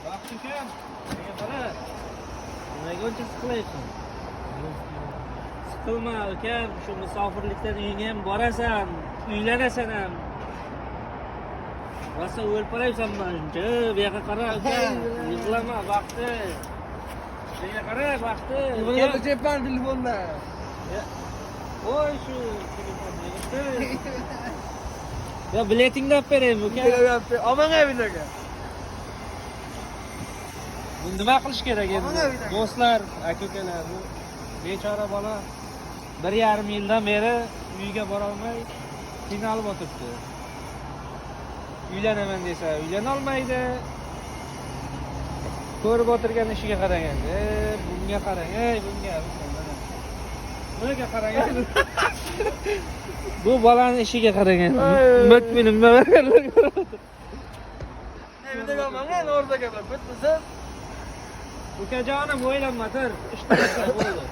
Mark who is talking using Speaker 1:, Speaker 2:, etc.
Speaker 1: Vaqt ukam. Nega qara? Nimaga uncha siqilayapsan? Siqilma ukam, shu musofirlikdan uyga ham borasan, uylanasan ham. Rosa o'lparaysan mana shuncha. Bu yoqqa qara ukam. Yig'lama vaqti. Nega qara vaqti.
Speaker 2: Buni chepman telefonda.
Speaker 1: Voy shu telefonni. Ya biletingni olib beraymi uka?
Speaker 2: Olmang bilaga.
Speaker 1: Buni nima qilish kerak endi? Do'stlar, aka-ukalar, bu bechora bola 1,5 yildan beri uyiga bora olmay qiynalib o'tiribdi. Uylanaman desa, uylana olmaydi. Ko'rib o'tirgan ishiga qarang endi. Bunga qarang, bunga. Bunga qarang. Bu bolani ishiga qarang endi. Umid nima berganlar ko'radi.
Speaker 2: Bitta olmang, o'rtaga bittasiz.
Speaker 1: Ukajonim o'ylanma tur. Ishda bo'ldi.